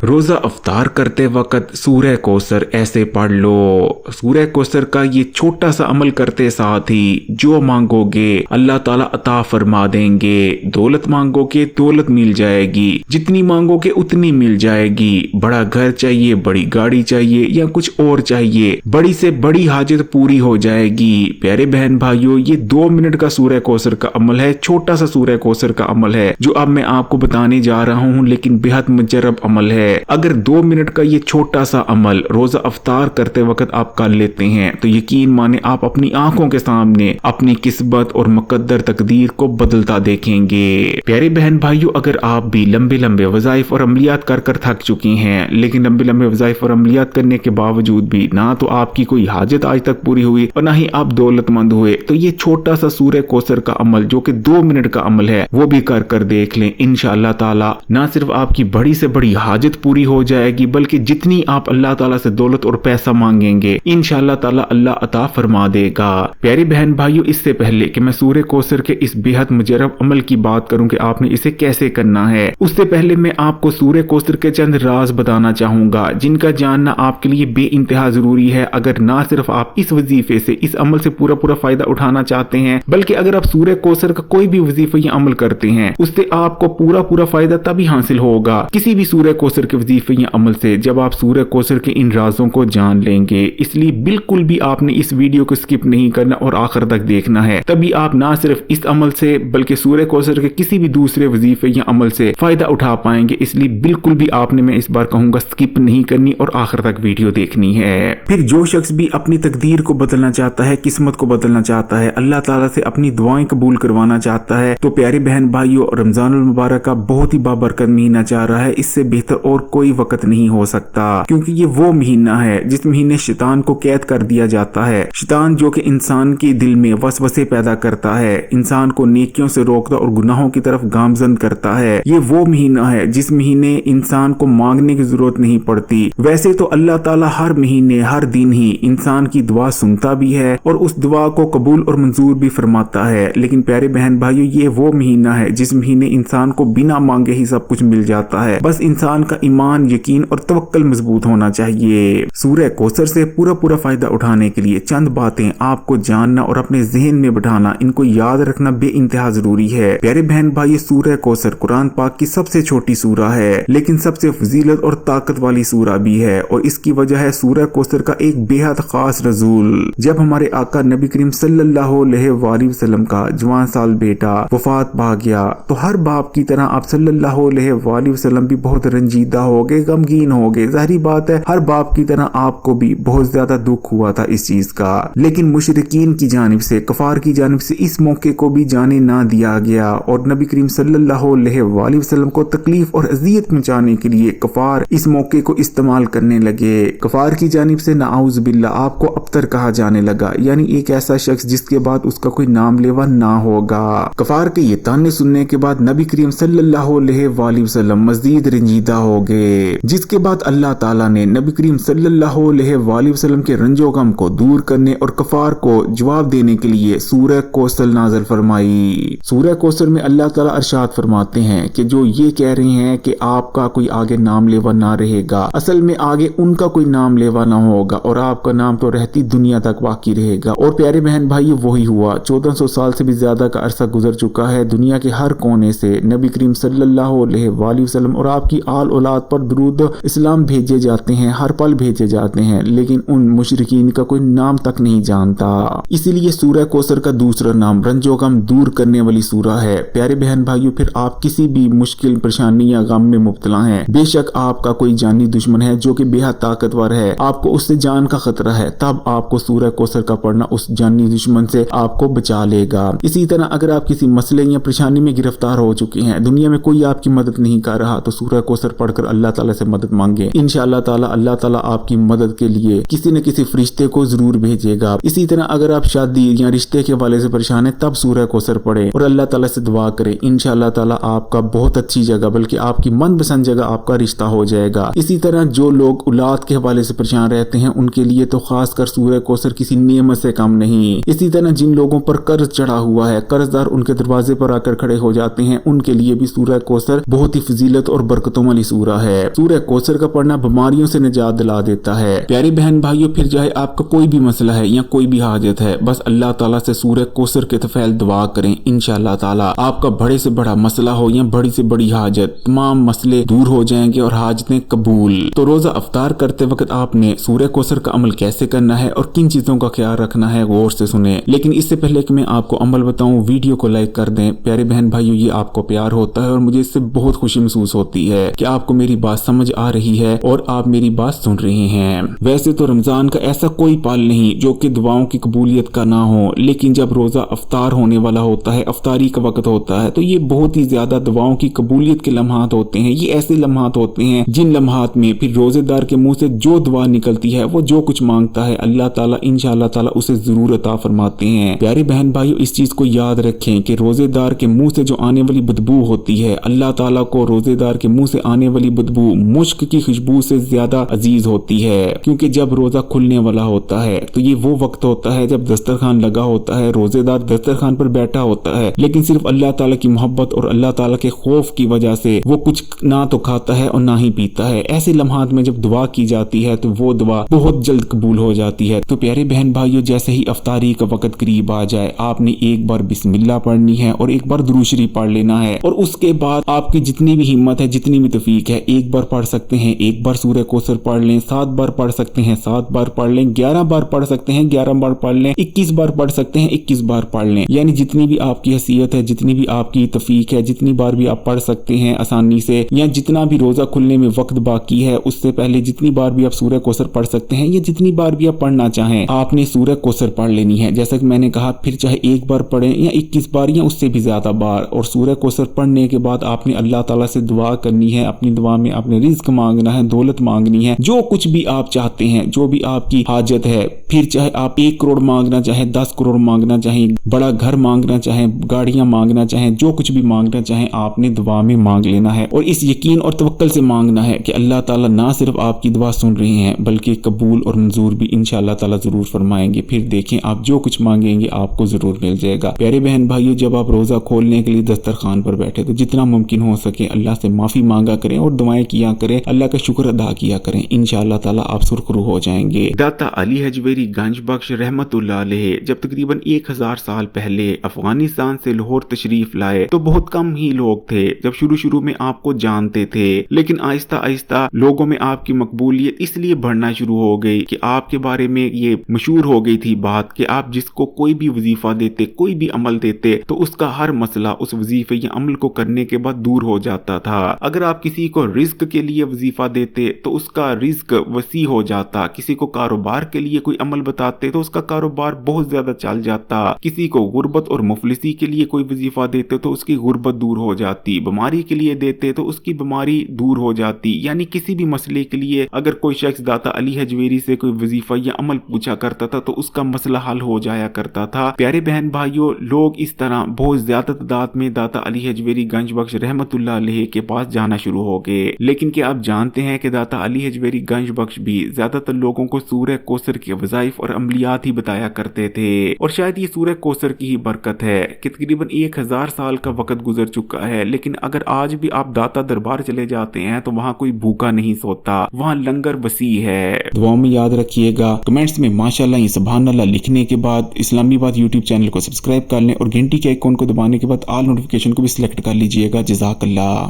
रोजा अफ्तार करते वक्त सूरह कौसर ऐसे पढ़ लो। सूरह कौसर का ये छोटा सा अमल करते साथ ही जो मांगोगे अल्लाह ताला अता फरमा देंगे। दौलत मांगोगे दौलत मिल जाएगी, जितनी मांगोगे उतनी मिल जाएगी। बड़ा घर चाहिए, बड़ी गाड़ी चाहिए या कुछ और चाहिए, बड़ी से बड़ी हाजत पूरी हो जाएगी। प्यारे बहन भाइयों, ये 2 मिनट का सूरह कौसर का अमल है, छोटा सा सूरह कौसर का अमल है जो अब मैं आपको बताने जा रहा हूँ, लेकिन बेहद मुजर्रब अमल है। अगर 2 मिनट का ये छोटा सा अमल रोजा अफ्तार करते वक्त आप कर लेते हैं तो यकीन माने आप अपनी आंखों के सामने अपनी किस्मत और मुकद्दर तकदीर को बदलता देखेंगे। प्यारे बहन भाइयों, अगर आप भी लंबे लंबे वज़ाइफ और अमलियात कर कर थक चुकी हैं, लेकिन लंबे लंबे वज़ाइफ और अमलियात करने के बावजूद भी ना तो आपकी कोई हाजत आज तक पूरी हुई और ना ही आप दौलतमंद हुए, तो ये छोटा सा सूरह कौसर का अमल जो कि 2 मिनट का अमल है वो भी कर कर देख लें। इंशाअल्लाह ताला ना सिर्फ आपकी बड़ी से बड़ी हाजत पूरी हो जाएगी, बल्कि जितनी आप अल्लाह ताला से दौलत और पैसा मांगेंगे इंशाअल्लाह ताला अल्लाह अता फरमा देगा। प्यारी बहन भाइयों, इससे पहले कि मैं सूरह कौसर के इस बेहद मुजर्रब अमल की बात करूं कि आपने इसे कैसे करना है, उससे पहले मैं आपको सूरह कौसर के चंद राज बताना चाहूंगा जिनका जानना आपके लिए बेइंतहा जरूरी है। अगर ना सिर्फ आप इस वजीफे से, इस अमल से पूरा पूरा फायदा उठाना चाहते हैं, बल्कि अगर आप सूरह कौसर का कोई भी वजीफा या अमल करते हैं उससे आपको पूरा पूरा फायदा तभी हासिल होगा किसी भी सूरह कौसर के वजीफे या अमल से, जब आप सूरह कौसर के इन राजों को जान लेंगे। इसलिए बिल्कुल भी आपने इस वीडियो को स्किप नहीं करना और आखिर तक देखना है, तभी आप ना सिर्फ इस अमल से बल्कि सूरह कौसर के किसी भी दूसरे वजीफे या अमल से फायदा उठा पाएंगे। इसलिए बिल्कुल भी आपने, मैं इस बार कहूंगा, स्किप नहीं करनी और आखिर तक वीडियो देखनी है। फिर जो शख्स भी अपनी तकदीर को बदलना चाहता है, किस्मत को बदलना चाहता है, अल्लाह ताला से अपनी दुआएं कबूल करवाना चाहता है, तो प्यारे बहन भाइयों, रमजानुल मुबारक का बहुत ही बाबरकत महीना जा रहा है। इससे बेहतर और कोई वक्त नहीं हो सकता, क्योंकि ये वो महीना है जिस महीने शैतान को कैद कर दिया जाता है। शैतान जो कि इंसान के दिल में वसवसे पैदा करता है, इंसान को नेकियों से रोकता और गुनाहों की तरफ गामजन करता है। ये वो महीना है जिस महीने इंसान को मांगने की जरूरत नहीं पड़ती। वैसे तो अल्लाह ताला हर महीने हर दिन ही इंसान की दुआ सुनता भी है और उस दुआ को कबूल और मंजूर भी फरमाता है, लेकिन प्यारे बहन भाइयों, ये वो महीना है जिस महीने इंसान को बिना मांगे ही सब कुछ मिल जाता है। बस इंसान का ईमान, यकीन और तवक्कल मजबूत होना चाहिए। सूरह कौसर से पूरा पूरा फायदा उठाने के लिए चंद बातें आपको जानना और अपने जहन में बिठाना, इनको याद रखना बेइंतहा जरूरी है। प्यारे बहन भाई, सूरह कौसर कुरान पाक की सबसे छोटी सूरा है, लेकिन सबसे फजीलत और ताकत वाली सूरा भी है, और इसकी वजह है सूरह कौसर का एक बेहद खास रसूल। जब हमारे आका नबी करीम सल्लल्लाहु अलैहि वसल्लम का जवान साल बेटा वफात पा गया, तो हर बाप की तरह आप सल्लल्लाहु अलैहि वसल्लम भी बहुत रंजीदा हो गए, गमगीन हो गए। जाहिर बात है, हर बाप की तरह आपको भी बहुत ज्यादा दुख हुआ था इस चीज का, लेकिन मुशरिकीन की जानिब से, कफार की जानिब से इस मौके को भी जाने ना दिया गया, और नबी करीम सल्लल्लाहु अलैहि वसल्लम को तकलीफ और अजियत पहुंचाने के लिए कफार इस मौके को इस्तेमाल करने लगे। कफार की जानिब से नाउज़ बिल्लाह आपको अबतर कहा जाने लगा, यानी एक ऐसा शख्स जिसके बाद उसका कोई नाम लेवा ना होगा। कफार के ये ताने सुनने के बाद नबी करीम सल्लल्लाहु अलैहि वसल्लम मज़ीद रंजीदा हो गए, जिसके बाद अल्लाह ताला ने नबी करीम सल्लल्लाहु अलैहि वसल्लम के रंजो गम को दूर करने और कफार को जवाब देने के लिए सूरह कौसर नाज़िल फरमाई। सूरह कौसर में अल्लाह ताला इरशाद फरमाते हैं कि जो ये कह रहे हैं कि आपका कोई आगे नाम लेवा ना रहेगा, असल में आगे उनका कोई नाम लेवा ना होगा और आपका नाम तो रहती दुनिया तक बाकी रहेगा। और प्यारे बहन भाई, वही हुआ। 1400 साल से भी ज्यादा का अरसा गुजर चुका है, दुनिया के हर कोने से नबी करीम सल्लल्लाहु अलैहि वसल्लम और आपकी आल औलाद पर दुरूद इस्लाम भेजे जाते हैं, हर पल भेजे जाते हैं, लेकिन उन मुशरिकीन का कोई नाम तक नहीं जानता। इसीलिए सूरह कौसर का दूसरा नाम रंजो गम दूर करने वाली सूरा है। प्यारे बहन भाइयों, फिर आप किसी भी मुश्किल, परेशानी या गम में मुब्तला हैं, बेशक आपका कोई जानी दुश्मन है जो कि बेहद ताकतवर है, आपको उससे जान का खतरा है, तब आपको सूरह कौसर का पढ़ना उस जानी दुश्मन से आपको बचा लेगा। इसी तरह अगर आप किसी मसले या परेशानी में गिरफ्तार हो चुके हैं, दुनिया में कोई आपकी मदद नहीं कर रहा, तो सूरह कौसर पढ़कर अल्लाह ताला से मदद मांगे। इंशाअल्लाह ताला अल्लाह ताला आपकी मदद के लिए किसी न किसी फरिश्ते को जरूर भेजेगा। इसी तरह अगर आप शादी या रिश्ते के हवाले से परेशान है, तब सूरह कौसर पढ़े और अल्लाह ताला से दुआ करें। इंशाअल्लाह ताला आपका बहुत अच्छी जगह, बल्कि आपकी मनपसंद जगह आपका रिश्ता हो जाएगा। इसी तरह जो लोग औलाद के हवाले से परेशान रहते हैं, उनके लिए तो खास कर सूरह कौसर किसी नेमत से कम नहीं। इसी तरह जिन लोगों पर कर्ज चढ़ा हुआ है, कर्जदार उनके दरवाजे पर आकर खड़े हो जाते हैं, उनके लिए भी सूरह कौसर बहुत ही फजीलत और बरकतों वाली सूरह सूरा है। सूरह कौसर का पढ़ना बीमारियों से निजात दिला देता है। प्यारे बहन भाइयों, फिर चाहे आपका कोई भी मसला है या कोई भी हाजत है, बस अल्लाह ताला से सूरह कौसर के तफैल दुआ करें। इंशाअल्लाह ताला आपका बड़े से बड़ा मसला हो या बड़ी से बड़ी हाजत, तमाम मसले दूर हो जाएंगे और हाजतें कबूल। तो रोजा अफ्तार करते वक्त आपने सूरह कौसर का अमल कैसे करना है और किन चीजों का ख्याल रखना है, गौर से सुने। लेकिन इससे पहले कि मैं आपको अमल बताऊं, वीडियो को लाइक कर दें। प्यारे बहन भाइयों, ये आपको प्यार होता है और मुझे इससे बहुत खुशी महसूस होती है कि आपको मेरी बात समझ आ रही है और आप मेरी बात सुन रहे हैं। वैसे तो रमजान का ऐसा कोई पल नहीं जो कि दुआओं की कबूलियत का ना हो, लेकिन जब रोजा अफ्तार होने वाला होता है, अफ्तारी का वक्त होता है, तो ये बहुत ही ज्यादा दुआओं की कबूलियत के लम्हात होते हैं। ये ऐसे लम्हात होते हैं जिन लम्हात में फिर रोजेदार के मुंह से जो दुआ निकलती है, वो जो कुछ मांगता है, अल्लाह ताला इंशाअल्लाह ताला उसे जरूर अता फरमाते हैं। प्यारे बहन भाइयों, इस चीज को याद रखें कि रोजेदार के मुंह से जो आने वाली बदबू होती है, अल्लाह ताला को रोजेदार के मुंह से आने वाली बदबू मुश्क की खुशबू से ज्यादा अजीज होती है। क्योंकि जब रोजा खुलने वाला होता है तो ये वो वक्त होता है जब दस्तरखान लगा होता है, रोजेदार दस्तरखान पर बैठा होता है, लेकिन सिर्फ अल्लाह ताला की मोहब्बत और अल्लाह ताला के खौफ की वजह से वो कुछ ना तो खाता है और ना ही पीता है। ऐसे लम्हात में जब दुआ की जाती है तो वो दुआ बहुत जल्द कबूल हो जाती है। तो प्यारे बहन भाइयों, जैसे ही अफ्तारी का वक्त करीब आ जाए, आपने एक बार बिस्मिल्लाह पढ़नी है और एक बार दुरूद शरीफ पढ़ लेना है। और उसके बाद आपकी जितनी भी हिम्मत है, जितनी भी तौफीक है, एक बार पढ़ सकते हैं, एक बार सूरह कौसर पढ़ लें, 7 बार पढ़ सकते हैं, 7 बार पढ़ लें, 11 बार पढ़ सकते हैं, 11 बार पढ़ लें, 21 बार पढ़ सकते हैं, 21 बार पढ़ लें। यानी जितनी भी आपकी हैसियत है, जितनी भी आपकी तौफीक है, जितनी बार भी आप पढ़ सकते हैं आसानी से, या जितना भी रोजा खुलने में वक्त बाकी है उससे पहले जितनी बार भी आप सूरह कौसर पढ़ सकते हैं, या जितनी बार भी आप पढ़ना चाहें, आपने सूरह कौसर पढ़ लेनी है। जैसा कि मैंने कहा, फिर चाहे एक बार पढ़ें या 21 बार या उससे भी ज्यादा बार। और सूरह कौसर पढ़ने के बाद आपने अल्लाह ताला से दुआ करनी है। अपनी दुआ में आपने रिज्क मांगना है, दौलत मांगनी है, जो कुछ भी आप चाहते हैं, जो भी आपकी हाजत है। फिर चाहे आप 1 करोड़ मांगना चाहे, 10 करोड़ मांगना चाहे, बड़ा घर मांगना चाहे, गाड़ियां मांगना चाहे, जो कुछ भी मांगना चाहे, आपने दुआ में मांग लेना है। और इस यकीन और तवक्कल से मांगना है कि अल्लाह ताला ना सिर्फ आपकी दुआ सुन रहे हैं बल्कि कबूल और मंजूर भी इंशाअल्लाह ताला जरूर फरमाएंगे। फिर देखें, आप जो कुछ मांगेंगे आपको जरूर मिल जाएगा। प्यारे बहन भाइयों, जब आप रोजा खोलने के लिए दस्तरखान पर बैठे तो जितना मुमकिन हो सके अल्लाह से माफी मांगा करें और दुआएं किया करें, अल्लाह का शुक्र अदा किया करें। इंशाअल्लाह ताला आप सुरखरू हो जाएंगे। दाता अली हजवेरी गंज बख्श रहमतुल्लाह अलैह जब तकरीबन 1000 साल पहले अफगानिस्तान से लाहौर तशरीफ लाए तो बहुत कम ही लोग थे जब शुरू में आपको जानते थे, लेकिन आहिस्ता आहिस्ता लोगों में आपकी मकबूलियत इसलिए बढ़ना शुरू हो गई कि आपके बारे में ये मशहूर हो गई थी बात कि आप जिसको कोई भी वजीफा देते, कोई भी अमल देते, तो उसका हर मसला उस वजीफे या अमल को करने के बाद दूर हो जाता था। अगर आप किसी को रिज्क के लिए वजीफा देते तो उसका रिज्क वसी हो जाता, किसी को कारोबार के लिए कोई अमल बताते तो उसका कारोबार बहुत ज्यादा चल जाता, किसी को गुर्बत और मुफलिसी के लिए कोई वजीफा देते तो उसकी गुर्बत दूर हो जाती, बीमारी के लिए देते तो उसकी बीमारी दूर हो जाती। यानी किसी भी मसले के लिए अगर कोई शख्स दाता अली हजवेरी से कोई वजीफा या अमल पूछा करता था तो उसका मसला हल हो जाया करता था। प्यारे बहन भाइयों, लोग इस तरह बहुत ज्यादा तादाद में दाता अली हजवेरी गंज बख्श रहमतुल्लाह अलैह के पास जाना शुरू हो गए। लेकिन क्या आप जानते हैं कि दाता अली हजवेरी गंज बख्श भी ज्यादातर लोगों को सूरह कौसर के वज़ाइफ और अमलियात ही बताया करते थे। और शायद ये सूरह कौसर की ही बरकत है कि तकरीबन 1000 साल का वक्त गुजर चुका है, लेकिन अगर आज भी आप दाता दरबार चले जाते हैं तो वहाँ कोई भूखा नहीं सोता, वहाँ लंगर वसी है। दुआओं में याद रखिएगा। कमेंट्स में माशाअल्लाह या सुभानअल्लाह लिखने के बाद इस्लामीबाद यूट्यूब चैनल को सब्सक्राइब कर लें और घंटी के आइकॉन को दबाने के बाद ऑल नोटिफिकेशन को भी सिलेक्ट कर लीजिएगा। जज़ाकल्लाह।